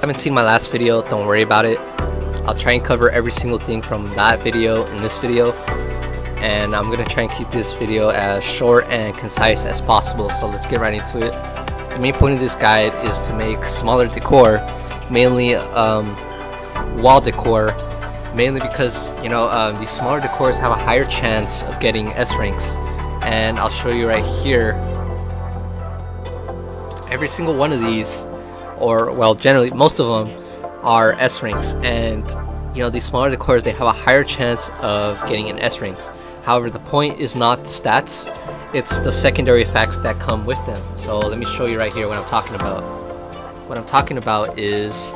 haven't seen my last video, don't worry about it. I'll try and cover every single thing from that video in this video, and I'm gonna try and keep this video as short and concise as possible. So let's get right into it. The main point of this guide is to make smaller decor, mainly wall decor, mainly because these smaller decors have a higher chance of getting S ranks, and I'll show you right here. Every single one of these, or well, generally most of them, are S ranks, and these smaller decors, they have a higher chance of getting an S ranks. However, the point is not stats, it's the secondary effects that come with them. So let me show you right here what I'm talking about. What I'm talking about is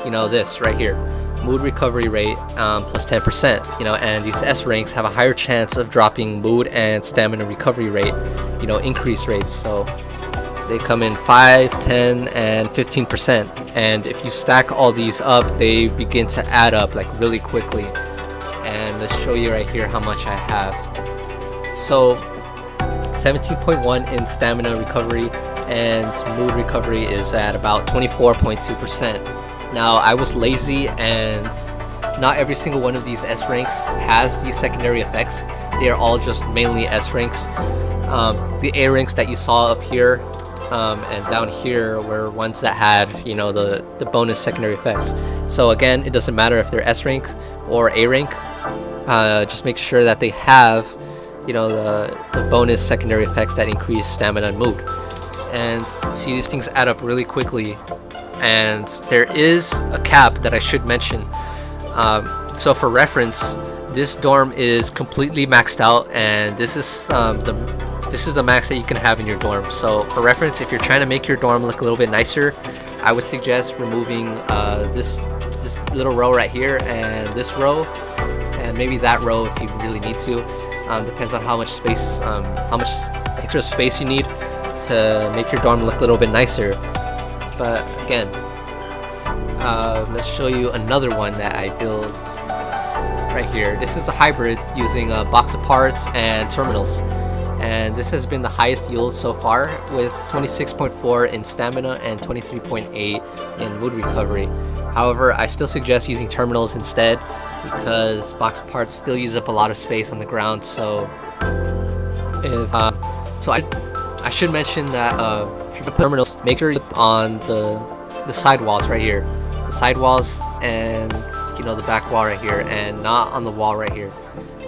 this right here, mood recovery rate plus 10%, and these S ranks have a higher chance of dropping mood and stamina recovery rate, increase rates. So they come in 5, 10, and 15%, and if you stack all these up, they begin to add up like really quickly. And let's show you right here how much I have. So 17.1 in stamina recovery, and mood recovery is at about 24.2%. Now, I was lazy, and not every single one of these S ranks has these secondary effects. They are all just mainly S ranks. The A ranks that you saw up here and down here were ones that had the bonus secondary effects. So again, it doesn't matter if they're S rank or A rank, just make sure that they have the bonus secondary effects that increase stamina and mood. And see, these things add up really quickly, and there is a cap that I should mention. So for reference, this dorm is completely maxed out, and this is the max that you can have in your dorm. So for reference, if you're trying to make your dorm look a little bit nicer, I would suggest removing this little row right here, and this row, and maybe that row if you really need to. Depends on how much space, how much extra space you need to make your dorm look a little bit nicer. But again, let's show you another one that I built right here. This is a hybrid using box of parts and terminals, and this has been the highest yield so far, with 26.4 in stamina and 23.8 in mood recovery. However, I still suggest using terminals instead, because box of parts still use up a lot of space on the ground. So if I should mention that if you put terminals, make sure you put on the side walls right here, the side walls, and the back wall right here, and not on the wall right here,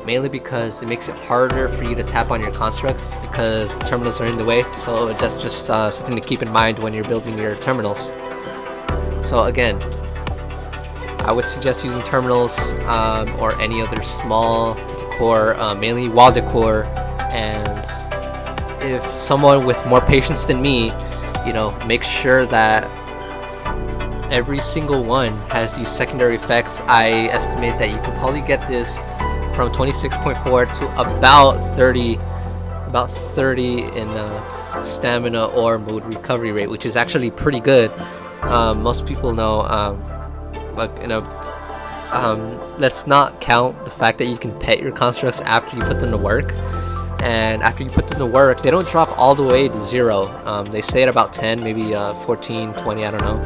mainly because it makes it harder for you to tap on your constructs because the terminals are in the way. So that's just something to keep in mind when you're building your terminals. So again, I would suggest using terminals or any other small decor, mainly wall decor. And if someone with more patience than me, make sure that every single one has these secondary effects. I estimate that you can probably get this from 26.4 to about 30 in stamina or mood recovery rate, which is actually pretty good. Most people know, let's not count the fact that you can pet your constructs after you put them to work. And after you put them to work, they don't drop all the way to 0. They stay at about 10, maybe 14, 20, I don't know.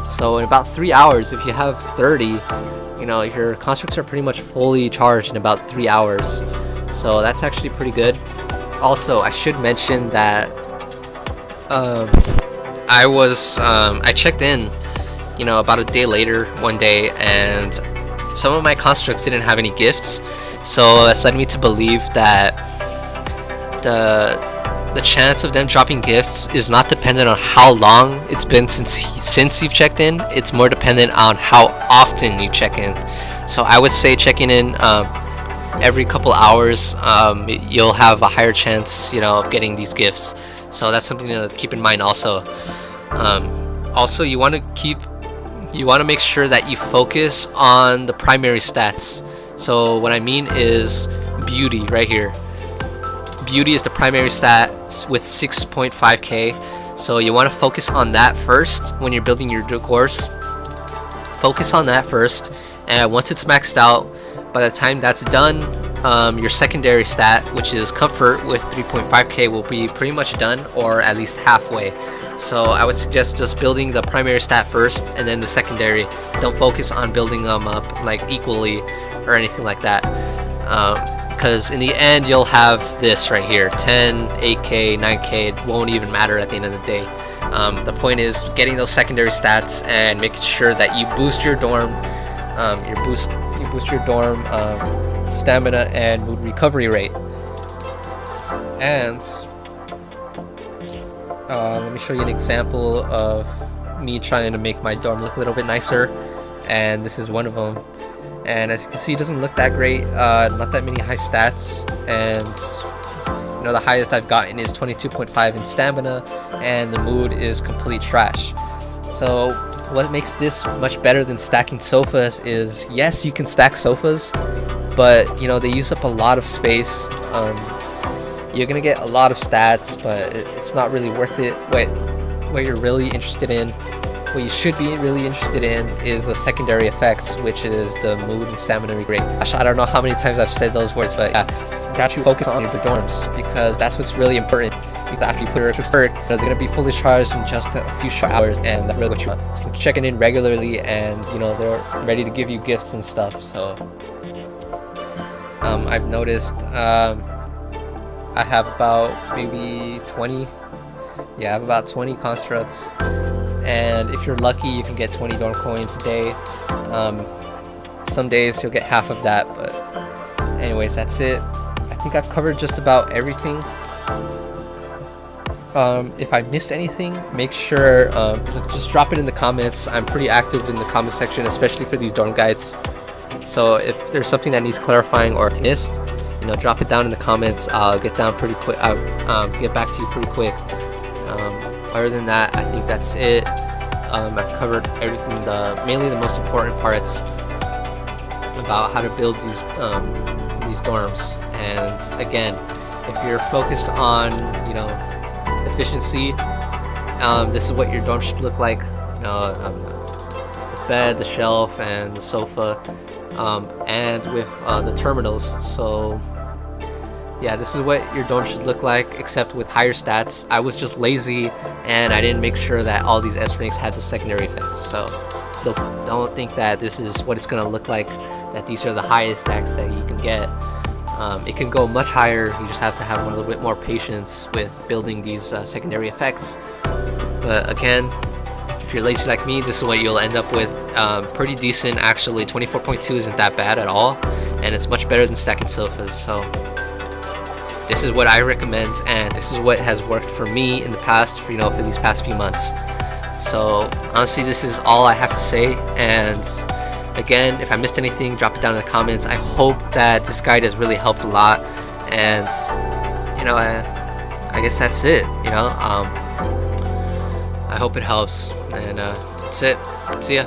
So in about 3 hours, if you have 30, your constructs are pretty much fully charged in about 3 hours. So that's actually pretty good. Also, I should mention that I checked in about a day later one day, and some of my constructs didn't have any gifts. So that's led me to believe that the chance of them dropping gifts is not dependent on how long it's been since you've checked in. It's more dependent on how often you check in. So I would say checking in every couple hours, you'll have a higher chance of getting these gifts. So that's something to keep in mind also. Also, you want to make sure that you focus on the primary stats. So what I mean is beauty right here. Beauty is the primary stat with 6.5k. So you want to focus on that first when you're building your decors. Focus on that first, and once it's maxed out, by the time that's done, your secondary stat, which is comfort with 3.5k, will be pretty much done, or at least halfway. So I would suggest just building the primary stat first and then the secondary. Don't focus on building them up like equally or anything like that, because in the end you'll have this right here, 10, 8k, 9k. It won't even matter at the end of the day. The point is getting those secondary stats and making sure that you boost your dorm, you boost your dorm stamina and mood recovery rate. And let me show you an example of me trying to make my dorm look a little bit nicer, and this is one of them. And as you can see, it doesn't look that great, not that many high stats, and you know, the highest I've gotten is 22.5 in stamina, and the mood is complete trash. So what makes this much better than stacking sofas is, yes, you can stack sofas, but you know, they use up a lot of space. You're gonna get a lot of stats, but it's not really worth it. What you're really interested in, what you should be really interested in, is the secondary effects, which is the mood and stamina rate. I don't know how many times I've said those words, but yeah, got you focus on the dorms, because that's what's really important. After you put your third, you know, they're gonna be fully charged in just a few short hours, and that's really what you want. So checking in regularly, and you know, they're ready to give you gifts and stuff. So I've noticed I have about maybe 20. Yeah, I have about 20 constructs, and if you're lucky, you can get 20 dorm coins a day. Some days you'll get half of that, but anyways, that's it. I think I've covered just about everything. If I missed anything, make sure just drop it in the comments. I'm pretty active in the comment section, especially for these dorm guides. So if there's something that needs clarifying or missed, you know, drop it down in the comments. I'll get down pretty quick. I'll get back to you pretty quick. Other than that, I think that's it. I've covered everything, mainly the most important parts about how to build these dorms. And again, if you're focused on, you know, efficiency, this is what your dorm should look like. You know, the bed, the shelf, and the sofa, and with the terminals. So yeah, this is what your dorm should look like, except with higher stats. I was just lazy and I didn't make sure that all these S ranks had the secondary effects. So don't think that this is what it's gonna look like, that these are the highest stacks that you can get. It can go much higher. You just have to have a little bit more patience with building these secondary effects. But again, if you're lazy like me, this is what you'll end up with. Pretty decent, actually. 24.2 isn't that bad at all, and it's much better than stacking sofas. So this is what I recommend, and this is what has worked for me in the past, for these past few months. So honestly, this is all I have to say. And again, if I missed anything, drop it down in the comments. I hope that this guide has really helped a lot, and I guess that's it. I hope it helps, and that's it. See ya.